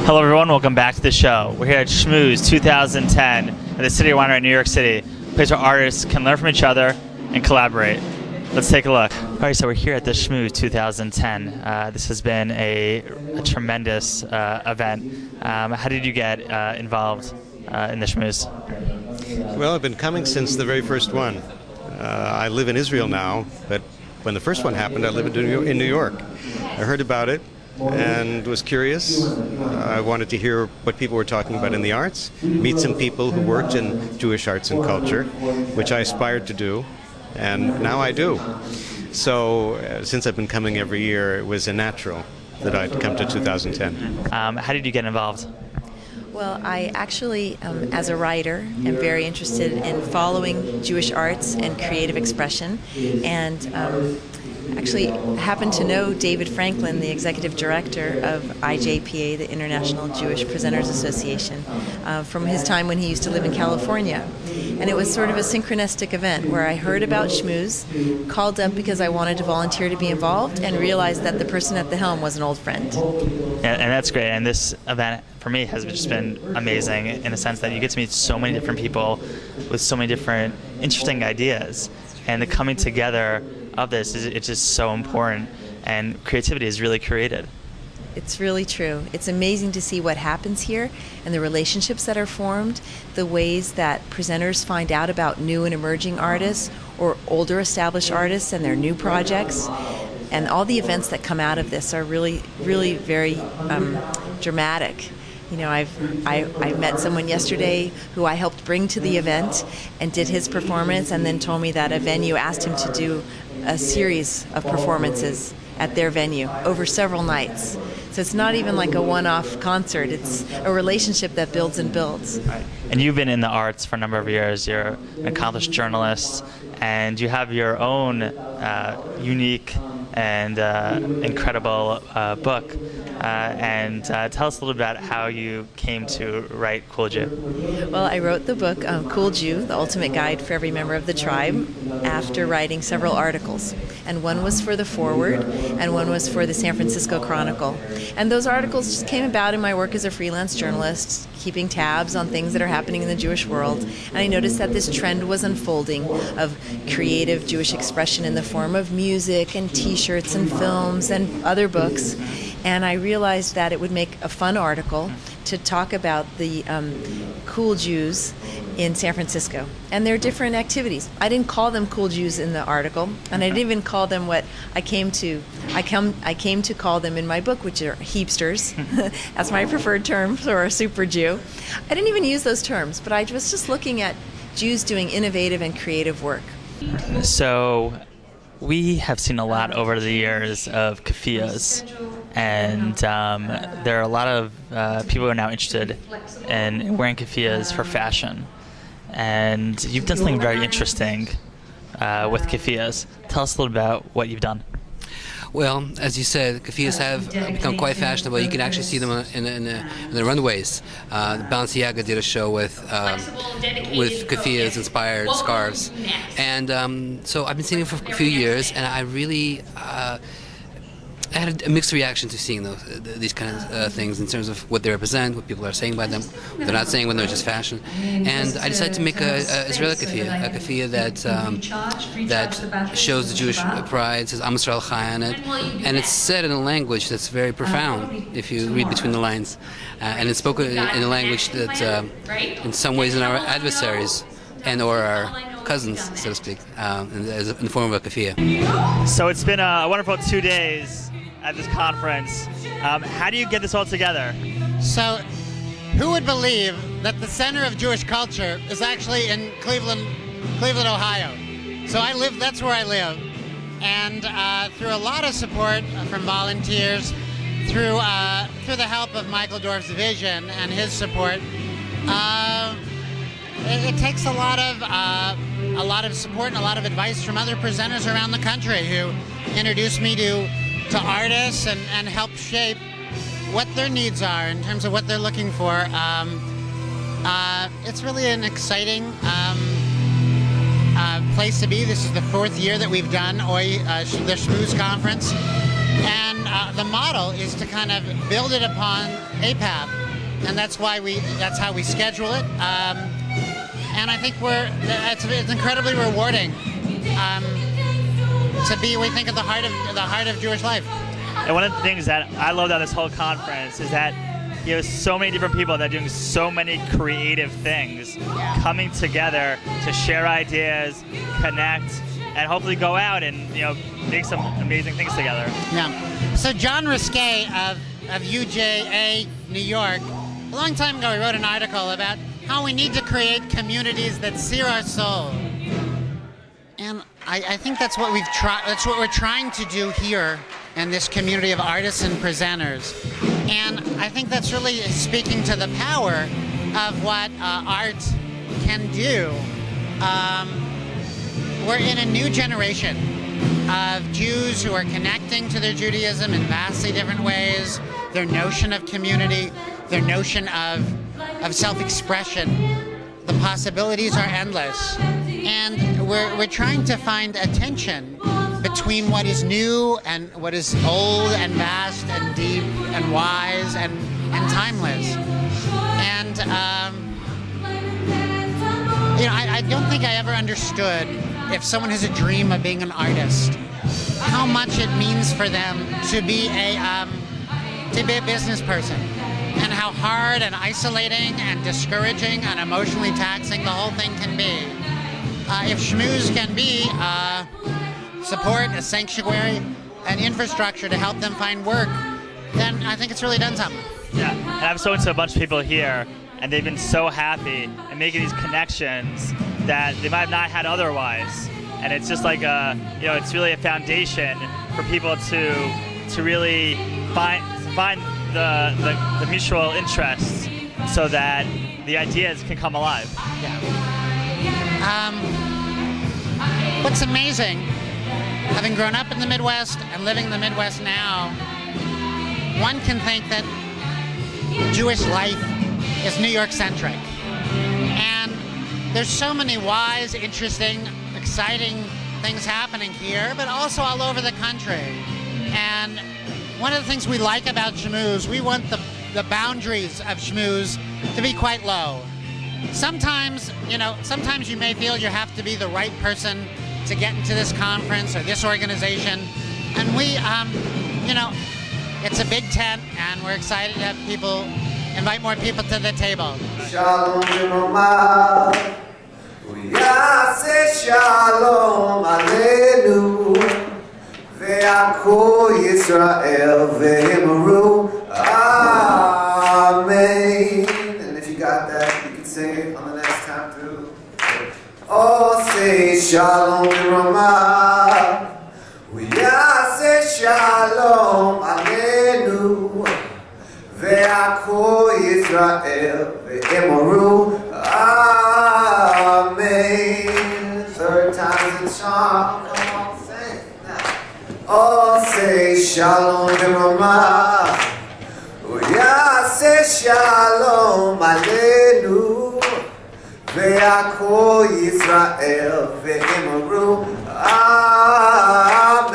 Hello everyone, welcome back to the show. We're here at Schmooze 2010 at the City Winery in New York City, a place where artists can learn from each other and collaborate. Let's take a look. All right, so we're here at the Schmooze 2010. This has been a tremendous event. How did you get involved in the Schmooze? Well, I've been coming since the very first one. I live in Israel now, but when the first one happened, I lived in New York. I heard about it and was curious. I wanted to hear what people were talking about in the arts, meet some people who worked in Jewish arts and culture, which I aspired to do, and now I do. So since I've been coming every year, it was a natural that I'd come to 2010. How did you get involved? Well, I actually, as a writer, am very interested in following Jewish arts and creative expression, and actually happened to know David Franklin, the executive director of IJPA, the International Jewish Presenters Association, from his time when he used to live in California. And it was sort of a synchronistic event where I heard about Schmooze, called up because I wanted to volunteer to be involved, and realized that the person at the helm was an old friend. Yeah, and that's great. And this event, for me, has just been amazing in the sense that you get to meet so many different people with so many different interesting ideas. And the coming together of this, it's just so important. And creativity is really created. It's really true. It's amazing to see what happens here and the relationships that are formed, the ways that presenters find out about new and emerging artists or older established artists and their new projects. And all the events that come out of this are really, really very dramatic. You know, I met someone yesterday who I helped bring to the event and did his performance, and then told me that a venue asked him to do a series of performances at their venue over several nights. So it's not even like a one-off concert, it's a relationship that builds and builds. Right. And you've been in the arts for a number of years. You're an accomplished journalist, and you have your own unique and incredible book. Tell us a little bit about how you came to write Cool Jew. Well, I wrote the book, Cool Jew, the ultimate guide for every member of the tribe, after writing several articles. And one was for the Forward, and one was for the San Francisco Chronicle. And those articles just came about in my work as a freelance journalist, keeping tabs on things that are happening in the Jewish world. And I noticed that this trend was unfolding of creative Jewish expression in the form of music and t-shirts and films and other books. And I realized that it would make a fun article to talk about the cool Jews in San Francisco and their different activities. I didn't call them cool Jews in the article, and I didn't even call them what I came to call them in my book, which are heapsters. That's my preferred term for a super Jew. I didn't even use those terms, but I was just looking at Jews doing innovative and creative work. So we have seen a lot over the years of keffiyehs, and there are a lot of people who are now interested in wearing keffiyehs for fashion. And you've done something very interesting with keffiyehs. Tell us a little about what you've done. Well, as you said, keffiyehs have become quite fashionable. You can actually see them in the runways. Balenciaga did a show with keffiyehs-inspired scarves, and so I've been seeing them for a few years, and I really I had a mixed reaction to seeing these kinds of things in terms of what they represent, what people are saying by them, what they're not saying when they're just fashion. And I decided to make a Israeli keffiyeh, a keffiyeh that shows the Jewish pride, says Am Yisrael Chai on it, and it's said in a language that's very profound if you read between the lines, and it's spoken in a language that in some ways in our adversaries and or our cousins, so to speak, in the form of a keffiyeh. So it's been a wonderful 2 days at this conference. How do you get this all together? So, who would believe that the center of Jewish culture is actually in Cleveland, Ohio? So that's where I live. And through a lot of support from volunteers, through the help of Michael Dorf's vision and his support, it takes a lot of support and a lot of advice from other presenters around the country who introduce me to artists and help shape what their needs are in terms of what they're looking for. It's really an exciting place to be. This is the 4th year that we've done the Schmooze Conference, and the model is to kind of build it upon APAP, and that's how we schedule it. And I think it's incredibly rewarding to be, we think, at the heart of Jewish life. And one of the things that I love about this whole conference is that you have so many different people that are doing so many creative things, coming together to share ideas, connect, and hopefully go out and make some amazing things together. Yeah. So John Risquet of UJA New York, a long time ago, he wrote an article about how we need to create communities that sear our soul. And I think that's what that's what we're trying to do here in this community of artists and presenters. And I think that's really speaking to the power of what art can do. We're in a new generation of Jews who are connecting to their Judaism in vastly different ways, their notion of community, their notion of self-expression. The possibilities are endless. And we're trying to find a tension between what is new and what is old and vast and deep and wise and timeless. And I don't think I ever understood, if someone has a dream of being an artist, how much it means for them to be a business person, and how hard and isolating and discouraging and emotionally taxing the whole thing can be. If Schmooze can be support, a sanctuary, an infrastructure to help them find work, then I think it's really done something. Yeah, and I've spoken to a bunch of people here, and they've been so happy and making these connections that they might have not had otherwise. And it's just like it's really a foundation for people to really find the mutual interests, so that the ideas can come alive. Yeah. What's amazing, having grown up in the Midwest and living in the Midwest now, one can think that Jewish life is New York-centric. And there's so many wise, interesting, exciting things happening here, but also all over the country. And one of the things we like about Schmooze, we want the boundaries of Schmooze to be quite low. Sometimes you may feel you have to be the right person to get into this conference or this organization. And we, it's a big tent, and we're excited to have invite more people to the table. Shalom Jeromah, Uyase Shalom Aleinu, Ve'ako Yisrael Ve'emaru, Amen. And if you got that, you can sing it on the next time through. Oh, say Shalom Jeromah, Uyase Shalom Aleinu, Ve'ako Yisrael Ve'emaru, Amen. Third time's a charm. Come on, sing now. Oh, say Shalom Jeromah, Uyase Shalom Aleinu, Ve'ako Yisrael Ve'emaru, Amen.